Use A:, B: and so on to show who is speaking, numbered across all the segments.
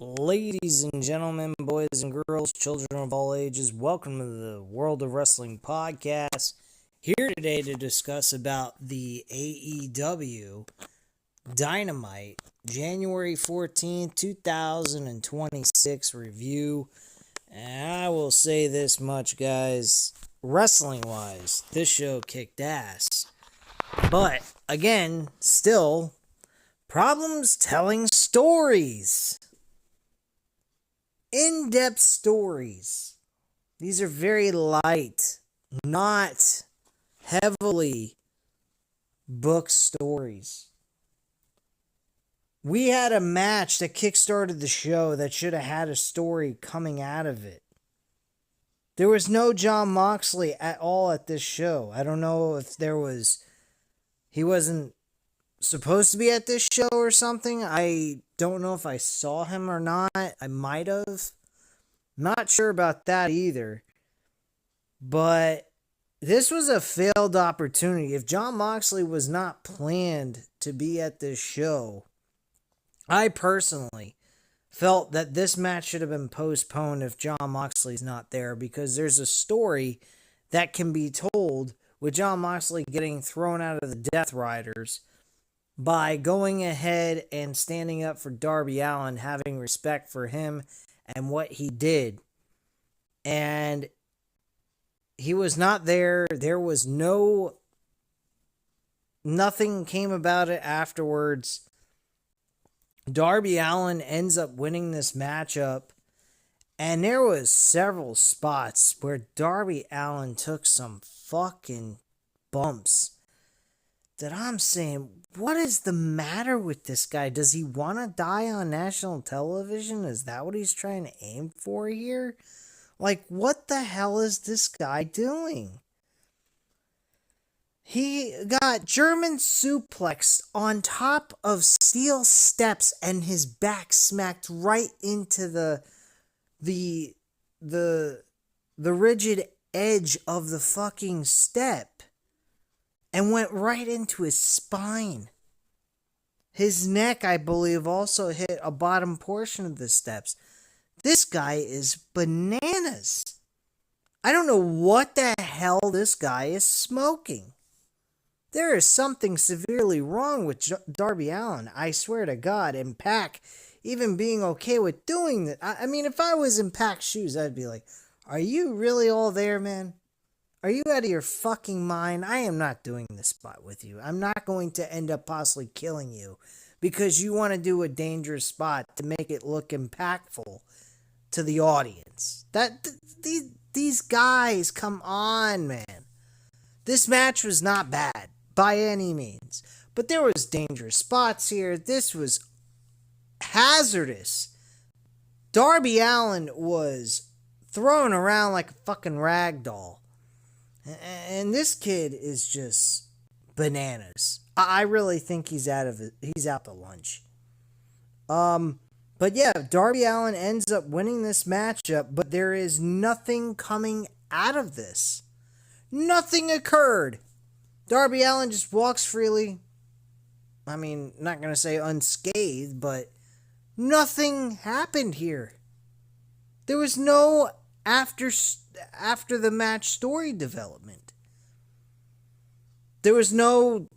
A: Ladies and gentlemen, boys and girls, children of all ages, welcome to the World of Wrestling podcast. Here today to discuss about the AEW Dynamite January 14th, 2026 review. And I will say this much, guys, wrestling-wise, this show kicked ass. But, again, still, problems telling stories. In-depth stories. These are very light, not heavily booked stories. We had a match that kickstarted the show that should have had a story coming out of it. There was no Jon Moxley at all at this show. I don't know if he wasn't supposed to be at this show or something. I don't know if I saw him or not. I might have. Not sure about that either. But this was a failed opportunity. If Jon Moxley was not planned to be at this show, I personally felt that this match should have been postponed if Jon Moxley's not there, because there's a story that can be told with Jon Moxley getting thrown out of the Death Riders by going ahead and standing up for Darby Allin, having respect for him and what he did. And he was not there. There was nothing came about it afterwards. Darby Allin ends up winning this matchup. And there was several spots where Darby Allin took some fucking bumps that I'm saying, what is the matter with this guy? Does he want to die on national television? Is that what he's trying to aim for here? Like, what the hell is this guy doing? He got German suplexed on top of steel steps and his back smacked right into the rigid edge of the fucking step. And went right into his spine. His neck, I believe, also hit a bottom portion of the steps. This guy is bananas. I don't know what the hell this guy is smoking. There is something severely wrong with Darby Allin, I swear to God. And Pac even being okay with doing that. I mean, if I was in Pac's shoes, I'd be like, are you really all there, man? Are you out of your fucking mind? I am not doing this spot with you. I'm not going to end up possibly killing you because you want to do a dangerous spot to make it look impactful to the audience. These guys, come on, man. This match was not bad by any means, but there was dangerous spots here. This was hazardous. Darby Allin was thrown around like a fucking rag doll. And this kid is just bananas. I really think he's out to lunch. But yeah, Darby Allin ends up winning this matchup, but there is nothing coming out of this. Nothing occurred. Darby Allin just walks freely. I mean, not going to say unscathed, but nothing happened here. There was no after the match story development. There was no,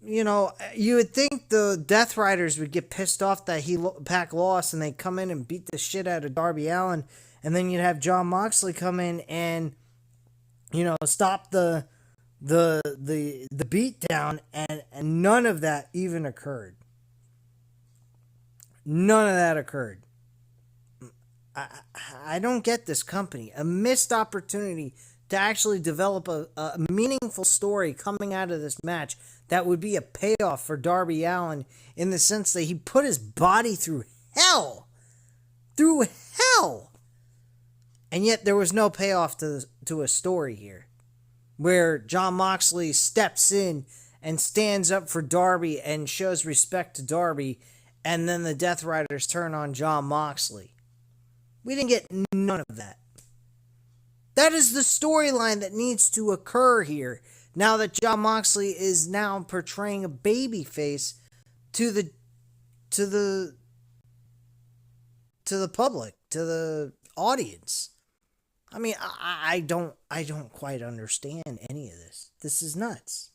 A: you would think the Death Riders would get pissed off that Pac lost and they come in and beat the shit out of Darby Allin, and then you'd have Jon Moxley come in and, stop the beatdown, and none of that even occurred. None of that occurred. I don't get this company. A missed opportunity to actually develop a meaningful story coming out of this match that would be a payoff for Darby Allin in the sense that he put his body through hell. Through hell. And yet there was no payoff to a story here where Jon Moxley steps in and stands up for Darby and shows respect to Darby, and then the Death Riders turn on Jon Moxley. We didn't get none of that. That is the storyline that needs to occur here. Now that Jon Moxley is now portraying a babyface to the to the public, to the audience. I mean, I don't quite understand any of this. This is nuts.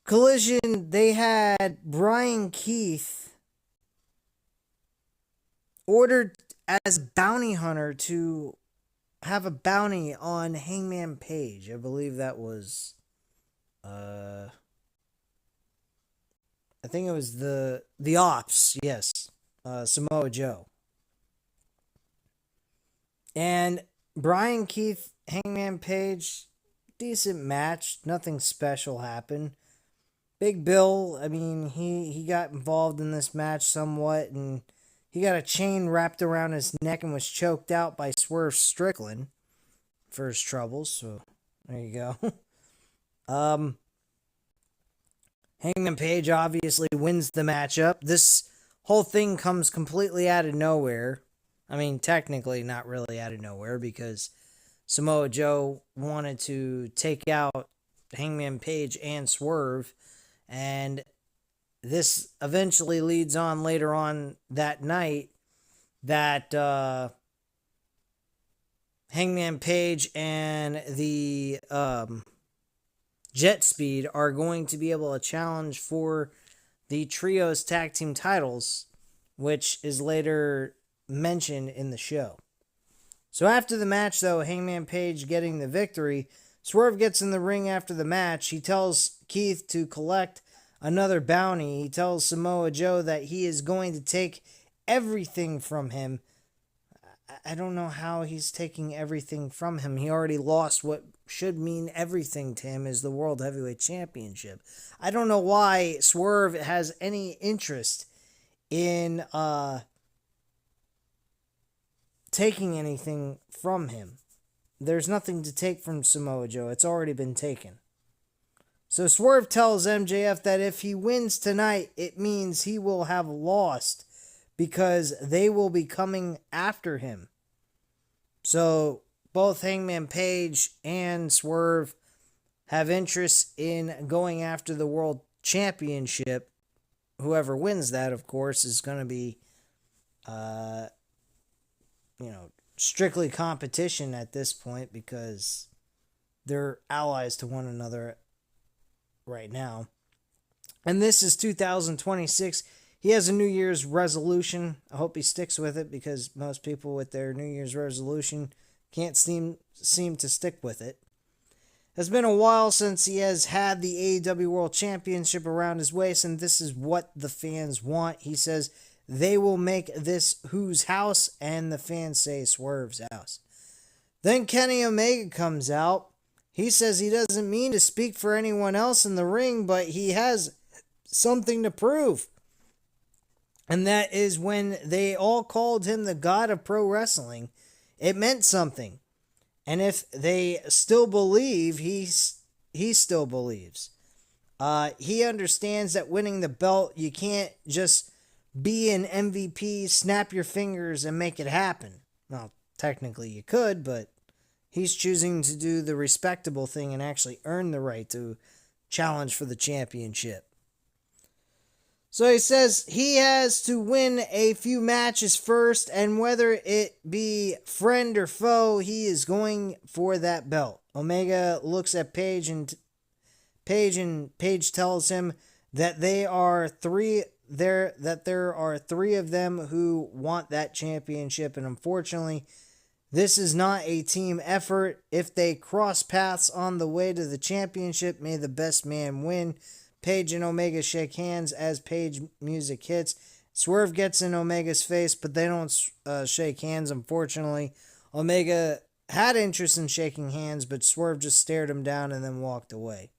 A: Collision, they had Brian Keith ordered as a bounty hunter to have a bounty on Hangman Page. I believe that was I think it was the Ops, yes. Samoa Joe. And Brian Keith, Hangman Page, decent match. Nothing special happened. Big Bill, I mean, he got involved in this match somewhat, and he got a chain wrapped around his neck and was choked out by Swerve Strickland for his troubles. So, there you go. Hangman Page obviously wins the matchup. This whole thing comes completely out of nowhere. I mean, technically not really out of nowhere, because Samoa Joe wanted to take out Hangman Page and Swerve, and this eventually leads on later on that night that Hangman Page and the Jet Speed are going to be able to challenge for the Trios Tag Team titles, which is later mentioned in the show. So after the match, though, Hangman Page getting the victory, Swerve gets in the ring after the match. He tells Keith to collect another bounty. He tells Samoa Joe that he is going to take everything from him. I don't know how he's taking everything from him. He already lost what should mean everything to him, is the World Heavyweight Championship. I don't know why Swerve has any interest in taking anything from him. There's nothing to take from Samoa Joe. It's already been taken. So Swerve tells MJF that if he wins tonight, it means he will have lost, because they will be coming after him. So both Hangman Page and Swerve have interest in going after the World Championship. Whoever wins that, of course, is going to be, strictly competition at this point, because they're allies to one another right now. And this is 2026. He has a New Year's resolution. I hope he sticks with it, because most people with their New Year's resolution can't seem to stick with it. It's been a while since he has had the AEW World Championship around his waist, and this is what the fans want. He says they will make this whose house, and the fans say Swerve's house. Then Kenny Omega comes out. He says he doesn't mean to speak for anyone else in the ring, but he has something to prove. And that is when they all called him the God of Pro Wrestling, it meant something. And if they still believe, he still believes. He understands that winning the belt, you can't just be an MVP, snap your fingers, and make it happen. Well, technically you could, but he's choosing to do the respectable thing and actually earn the right to challenge for the championship. So he says he has to win a few matches first, and whether it be friend or foe, he is going for that belt. Omega looks at Page, and Page tells him that there are three of them who want that championship, and unfortunately, this is not a team effort. If they cross paths on the way to the championship, may the best man win. Page and Omega shake hands as Page music hits. Swerve gets in Omega's face, but they don't shake hands, unfortunately. Omega had interest in shaking hands, but Swerve just stared him down and then walked away.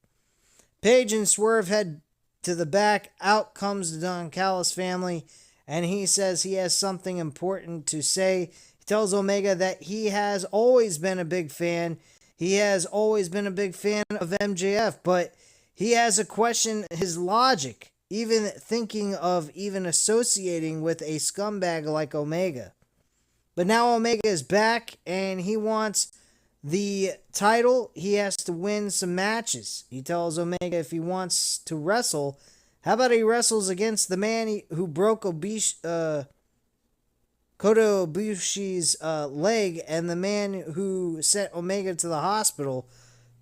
A: Page and Swerve head to the back. Out comes the Don Callis family, and he says he has something important to say. He tells Omega that he has always been a big fan. He has always been a big fan of MJF, but he has a question his logic, even thinking of even associating with a scumbag like Omega. But now Omega is back, and he wants the title. He has to win some matches. He tells Omega if he wants to wrestle, How about he wrestles against the man who broke Kota Ibushi's leg, and the man who sent Omega to the hospital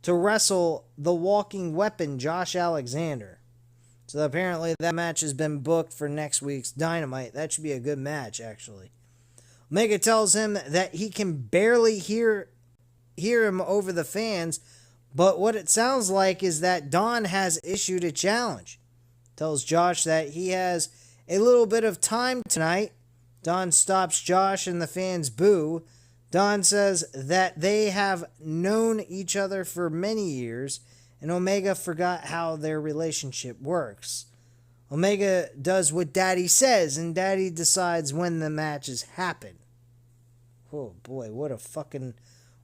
A: to wrestle the walking weapon, Josh Alexander. So apparently that match has been booked for next week's Dynamite. That should be a good match, actually. Omega tells him that he can barely hear him over the fans, but what it sounds like is that Don has issued a challenge. Tells Josh that he has a little bit of time tonight. Don stops Josh and the fans boo. Don says that they have known each other for many years, and Omega forgot how their relationship works. Omega does what Daddy says, and Daddy decides when the matches happen. Oh boy, what a fucking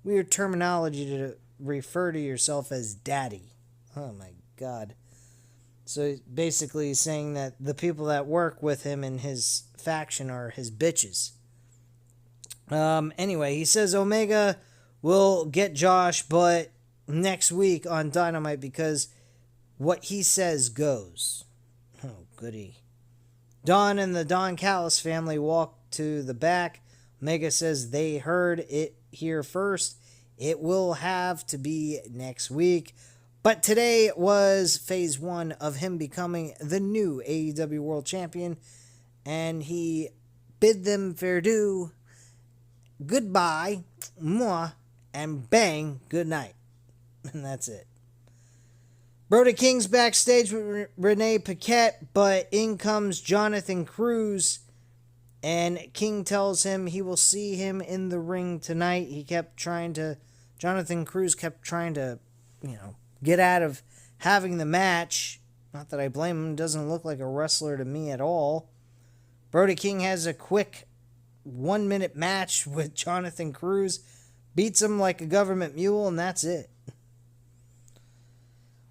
A: weird terminology to refer to yourself as Daddy. Oh my God. So basically he's saying that the people that work with him in his faction are his bitches. Anyway, he says Omega will get Josh, but next week on Dynamite, because what he says goes. Oh, goody. Don and the Don Callis family walk to the back. Omega says they heard it here first. It will have to be next week. But today was phase 1 of him becoming the new AEW World Champion. And he bid them farewell, goodbye, mwah, and bang, good night. And that's it. Brody King's backstage with Renee Paquette, but in comes Jonathan Cruz. And King tells him he will see him in the ring tonight. Jonathan Cruz kept trying to, get out of having the match. Not that I blame him. Doesn't look like a wrestler to me at all. Brody King has a quick 1-minute match with Jonathan Cruz. Beats him like a government mule, and that's it.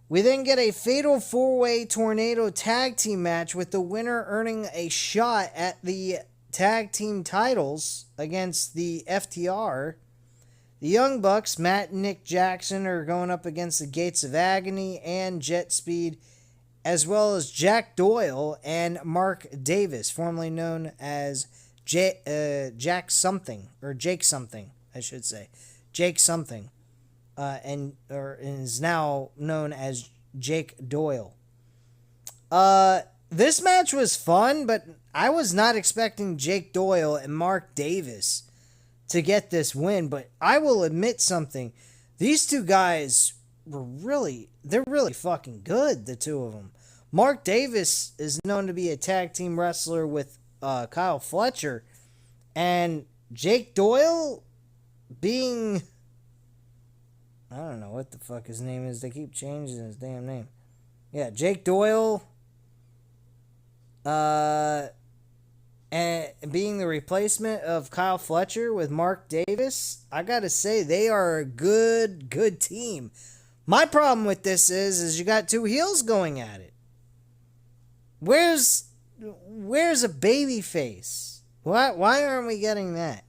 A: We then get a fatal 4-way tornado tag team match with the winner earning a shot at the tag team titles against the FTR. The Young Bucks, Matt and Nick Jackson, are going up against the Gates of Agony and Jet Speed, as well as Jack Doyle and Mark Davis, formerly known as Jake something, I should say. Jake something, and is now known as Jake Doyle. This match was fun, but I was not expecting Jake Doyle and Mark Davis to get this win, but I will admit something. These two guys they're really fucking good, the two of them. Mark Davis is known to be a tag team wrestler with Kyle Fletcher, and Jake Doyle being, I don't know what the fuck his name is. They keep changing his damn name. Yeah, Jake Doyle, and being the replacement of Kyle Fletcher with Mark Davis, I gotta say, they are a good team. My problem with this is you got two heels going at it. Where's a baby face? Why aren't we getting that?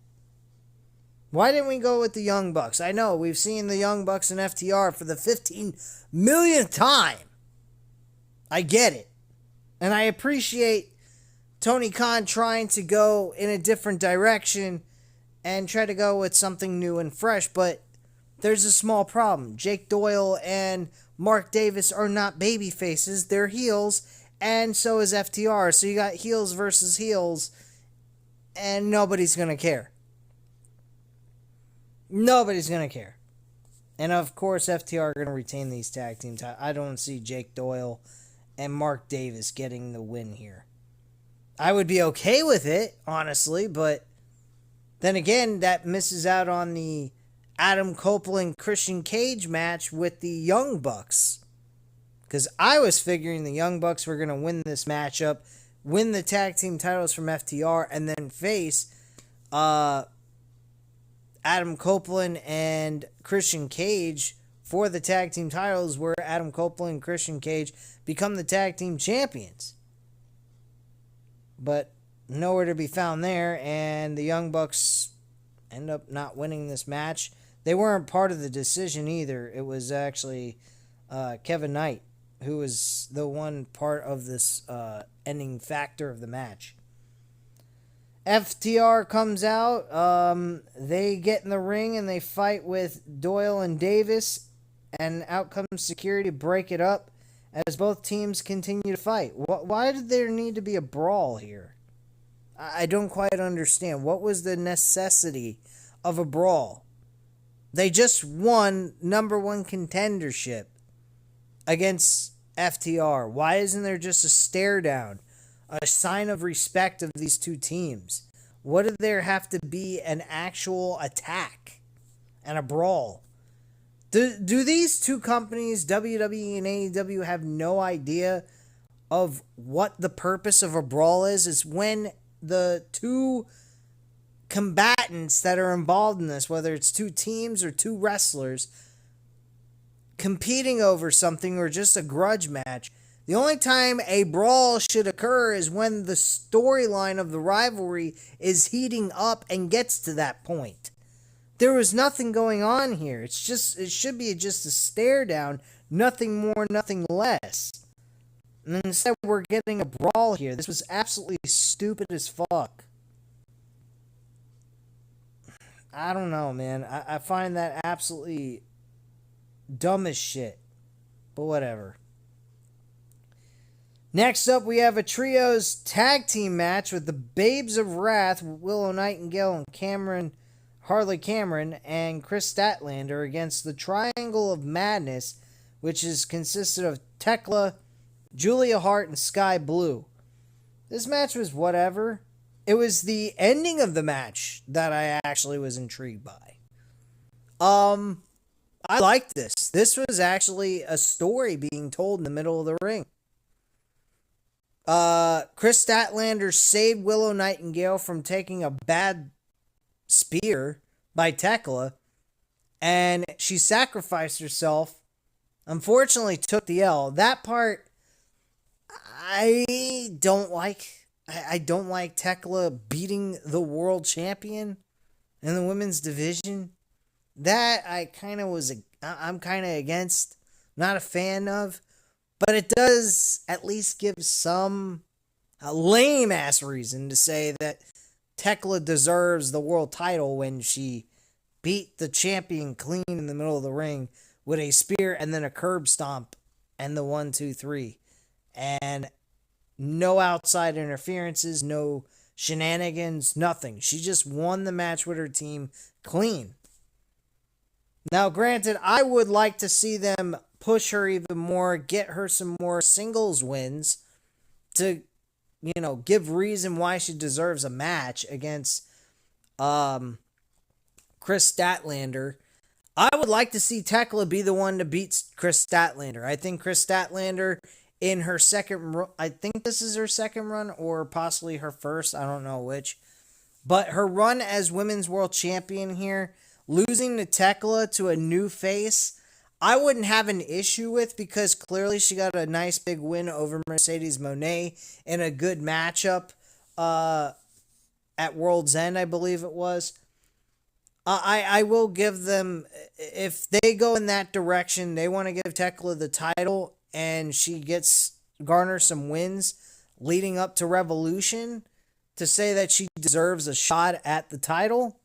A: Why didn't we go with the Young Bucks? I know, we've seen the Young Bucks and FTR for the 15 millionth time. I get it. And I appreciate Tony Khan trying to go in a different direction and try to go with something new and fresh, but there's a small problem. Jake Doyle and Mark Davis are not baby faces, they're heels, and so is FTR. So you got heels versus heels, and nobody's gonna care. Nobody's gonna care. And of course, FTR are gonna retain these tag team titles. I don't see Jake Doyle and Mark Davis getting the win here. I would be okay with it, honestly, but then again, that misses out on the Adam Copeland Christian Cage match with the Young Bucks. Because I was figuring the Young Bucks were going to win this matchup, win the tag team titles from FTR, and then face Adam Copeland and Christian Cage for the tag team titles, where Adam Copeland and Christian Cage become the tag team champions. But nowhere to be found there, and the Young Bucks end up not winning this match. They weren't part of the decision either. It was actually Kevin Knight who was the one part of this ending factor of the match. FTR comes out. They get in the ring and they fight with Doyle and Davis, and out comes security to break it up as both teams continue to fight. Why did there need to be a brawl here? I don't quite understand. What was the necessity of a brawl? They just won number one contendership against FTR. Why isn't there just a stare down? A sign of respect of these two teams? What did there have to be an actual attack and a brawl? Do these two companies, WWE and AEW, have no idea of what the purpose of a brawl is? It's when the two combatants that are involved in this, whether it's two teams or two wrestlers, competing over something or just a grudge match. The only time a brawl should occur is when the storyline of the rivalry is heating up and gets to that point. There was nothing going on here. It should be just a stare down, nothing more, nothing less. And instead we're getting a brawl here. This was absolutely stupid as fuck. I don't know, man. I find that absolutely dumb as shit. But whatever. Next up, we have a trios tag team match with the Babes of Wrath, Willow Nightingale and Harley Cameron, and Chris Statlander against the Triangle of Madness, which is consisted of Tekla, Julia Hart, and Sky Blue. This match was whatever. It was the ending of the match that I actually was intrigued by. I liked this. This was actually a story being told in the middle of the ring. Chris Statlander saved Willow Nightingale from taking a bad spear by Tekla, and she sacrificed herself. Unfortunately, took the L. That part, I don't like. I don't like Tekla beating the world champion in the women's division. That I'm kind of against, not a fan of. But it does at least give some lame-ass reason to say that Tekla deserves the world title when she beat the champion clean in the middle of the ring with a spear and then a curb stomp and the 1, 2, 3. And no outside interferences, no shenanigans, nothing. She just won the match with her team clean. Now, granted, I would like to see them push her even more, get her some more singles wins to, give reason why she deserves a match against Chris Statlander. I would like to see Tekla be the one to beat Chris Statlander. I think Chris Statlander in her I think this is her second run or possibly her first, I don't know which. But her run as Women's World Champion here, losing to Tekla to a new face, I wouldn't have an issue with, because clearly she got a nice big win over Mercedes Moné in a good matchup at World's End, I believe it was. I will give them, if they go in that direction, they want to give Tekla the title and she garners some wins leading up to Revolution to say that she deserves a shot at the title,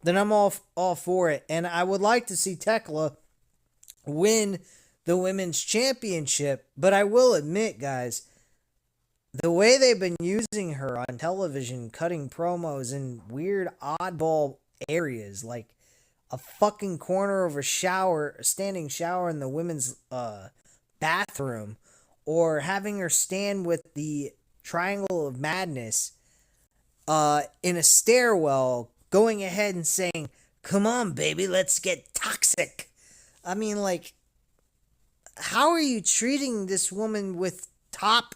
A: then I'm all for it. And I would like to see Tekla win the women's championship, but I will admit, guys, the way they've been using her on television, cutting promos in weird oddball areas, like a fucking corner of a standing shower in the women's bathroom, or having her stand with the Triangle of Madness in a stairwell, going ahead and saying, "Come on, baby, let's get toxic." I mean, how are you treating this woman with top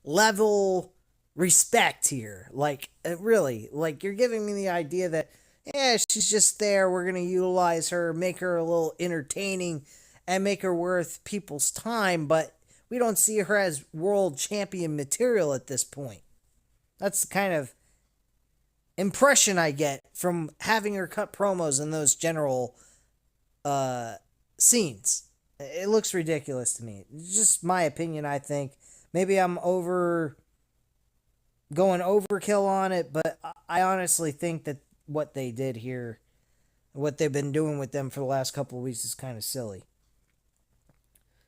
A: level respect here? Really, you're giving me the idea that, yeah, she's just there, we're going to utilize her, make her a little entertaining, and make her worth people's time, but we don't see her as world champion material at this point. That's the kind of impression I get from having her cut promos in those general scenes. It looks ridiculous to me. It's just my opinion, I think. Maybe I'm going overkill on it, but I honestly think that what they did here, what they've been doing with them for the last couple of weeks is kind of silly.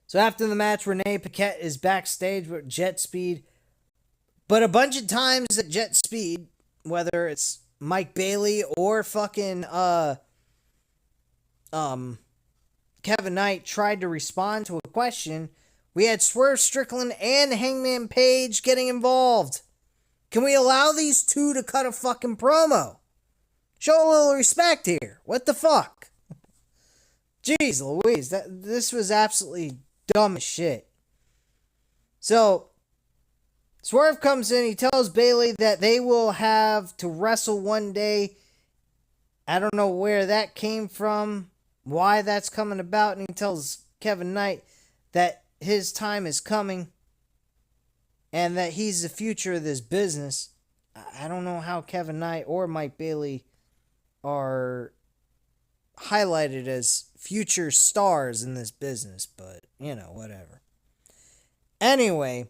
A: So after the match, Renee Paquette is backstage with Jet Speed. But a bunch of times at Jet Speed, whether it's Mike Bailey or fucking Kevin Knight tried to respond to a question, we had Swerve Strickland and Hangman Page getting involved. Can we allow these two to cut a fucking promo? Show a little respect here. What the fuck? Jeez Louise, this was absolutely dumb as shit. So, Swerve comes in, he tells Bailey that they will have to wrestle one day. I don't know where that came from, why that's coming about, and he tells Kevin Knight that his time is coming and that he's the future of this business. I don't know how Kevin Knight or Mike Bailey are highlighted as future stars in this business, but, whatever. Anyway,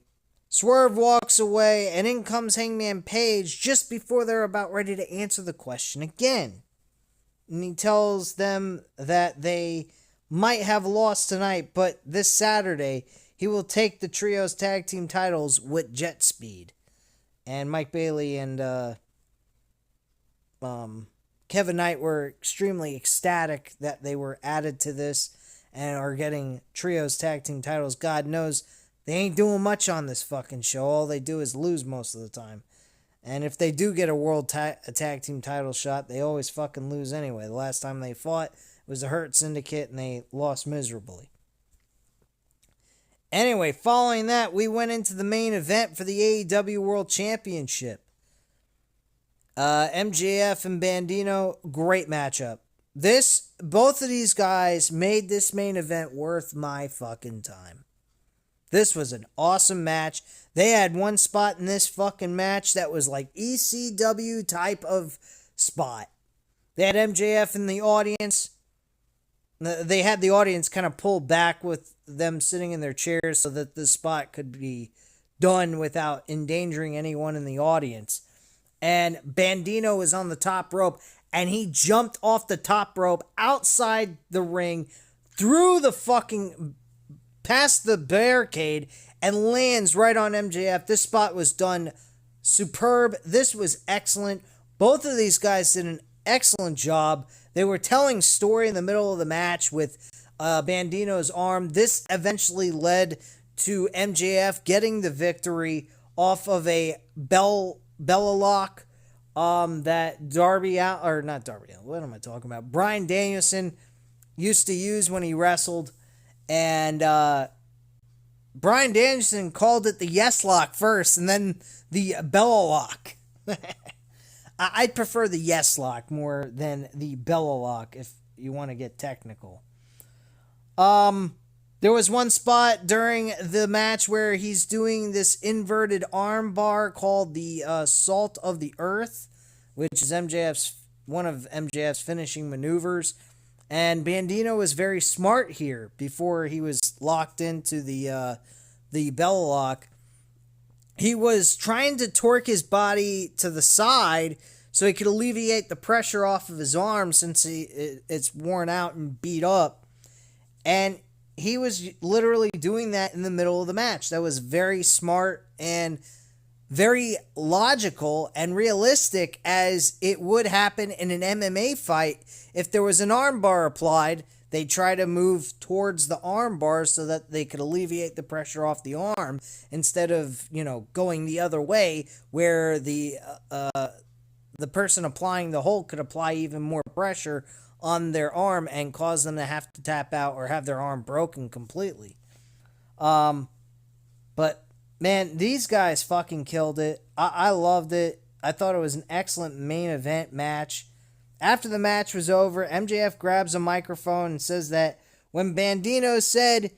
A: Swerve walks away, and in comes Hangman Page just before they're about ready to answer the question again. And he tells them that they might have lost tonight, but this Saturday, he will take the Trios Tag Team titles with Jet Speed. And Mike Bailey and Kevin Knight were extremely ecstatic that they were added to this and are getting Trios Tag Team titles. God knows they ain't doing much on this fucking show. All they do is lose most of the time. And if they do get a World Tag Team title shot, they always fucking lose anyway. The last time they fought was the Hurt Syndicate, and they lost miserably. Anyway, following that, we went into the main event for the AEW World Championship. MJF and Bandito, great matchup. Both of these guys made this main event worth my fucking time. This was an awesome match. They had one spot in this fucking match that was like ECW type of spot. They had MJF in the audience. They had the audience kind of pulled back with them sitting in their chairs so that the spot could be done without endangering anyone in the audience. And Bandito was on the top rope, and he jumped off the top rope outside the ring, through the fucking past the barricade, and lands right on MJF. This spot was done superb. This was excellent. Both of these guys did an excellent job. They were telling story in the middle of the match with Bandito's arm. This eventually led to MJF getting the victory off of a Bella lock that what am I talking about? Bryan Danielson used to use when he wrestled. And Bryan Danielson called it the Yes Lock first, and then the Bella Lock. I'd prefer the Yes Lock more than the Bella Lock, if you want to get technical. There was one spot during the match where he's doing this inverted arm bar called the Salt of the Earth, which is one of MJF's finishing maneuvers. And Bandito was very smart here before he was locked into the Bella Lock. He was trying to torque his body to the side so he could alleviate the pressure off of his arm since it's worn out and beat up. And he was literally doing that in the middle of the match. That was very smart and very logical and realistic, as it would happen in an MMA fight. If there was an armbar applied, they try to move towards the armbar so that they could alleviate the pressure off the arm instead of, going the other way where the person applying the hold could apply even more pressure on their arm and cause them to have to tap out or have their arm broken completely. But man, these guys fucking killed it. I loved it. I thought it was an excellent main event match. After the match was over, MJF grabs a microphone and says that when Bandito said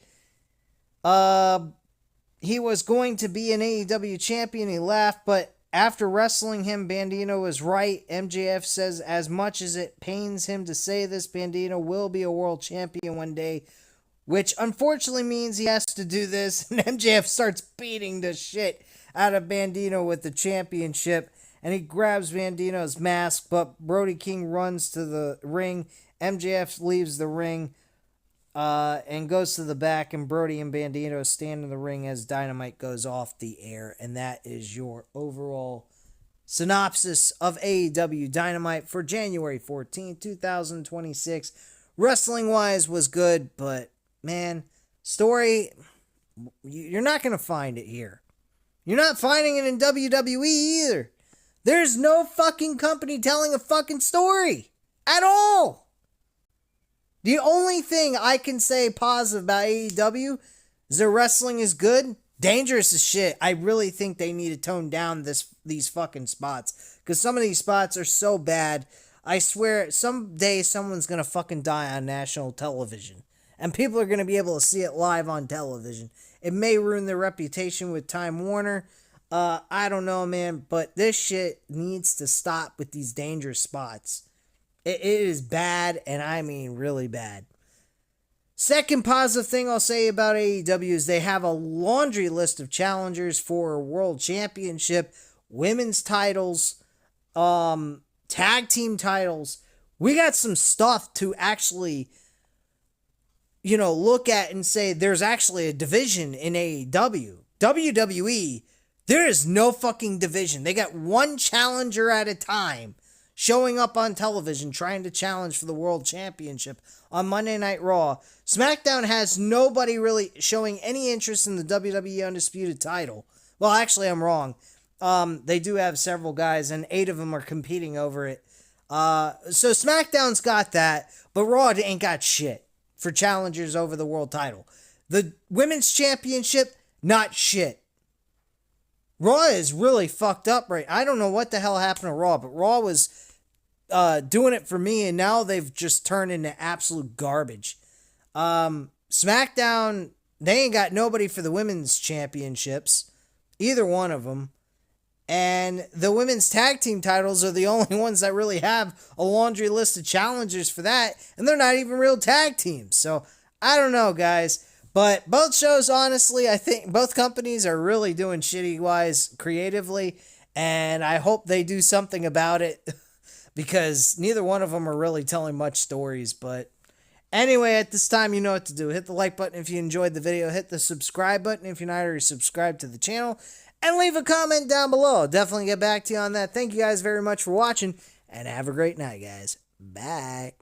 A: he was going to be an AEW champion, he laughed, but after wrestling him, Bandito was right. MJF says, as much as it pains him to say this, Bandito will be a world champion one day. which unfortunately means he has to do this, and MJF starts beating the shit out of Bandito with the championship, and he grabs Bandito's mask, but Brody King runs to the ring. MJF leaves the ring and goes to the back, and Brody and Bandito stand in the ring as Dynamite goes off the air, and that is your overall synopsis of AEW Dynamite for January 14th, 2026. Wrestling-wise was good, but, man, story, you're not going to find it here. You're not finding it in WWE either. There's no fucking company telling a fucking story at all. The only thing I can say positive about AEW is their wrestling is good. Dangerous as shit. I really think they need to tone down these fucking spots, because some of these spots are so bad. I swear, someday someone's gonna fucking die on national television, and people are gonna be able to see it live on television. It may ruin their reputation with Time Warner. I don't know, man, but this shit needs to stop with these dangerous spots. It is bad, and I mean really bad. Second positive thing I'll say about AEW is they have a laundry list of challengers for a world championship, women's titles, tag team titles. We got some stuff to actually, look at and say there's actually a division in AEW. WWE, there is no fucking division. They got one challenger at a time showing up on television trying to challenge for the world championship on Monday Night Raw. SmackDown has nobody really showing any interest in the WWE Undisputed title. Well, actually, I'm wrong. They do have several guys, and 8 of them are competing over it. So SmackDown's got that, but Raw ain't got shit for challengers over the world title. The Women's Championship, not shit. Raw is really fucked up right. I don't know what the hell happened to Raw, but Raw was doing it for me, and now they've just turned into absolute garbage. SmackDown, they ain't got nobody for the women's championships, either one of them, and the women's tag team titles are the only ones that really have a laundry list of challengers for that, and they're not even real tag teams. So I don't know, guys, but both shows, honestly, I think both companies are really doing shitty wise creatively, and I hope they do something about it. Because neither one of them are really telling much stories. But anyway, at this time, you know what to do. Hit the like button if you enjoyed the video. Hit the subscribe button if you're not already subscribed to the channel. And leave a comment down below. I'll definitely get back to you on that. Thank you guys very much for watching. And have a great night, guys. Bye.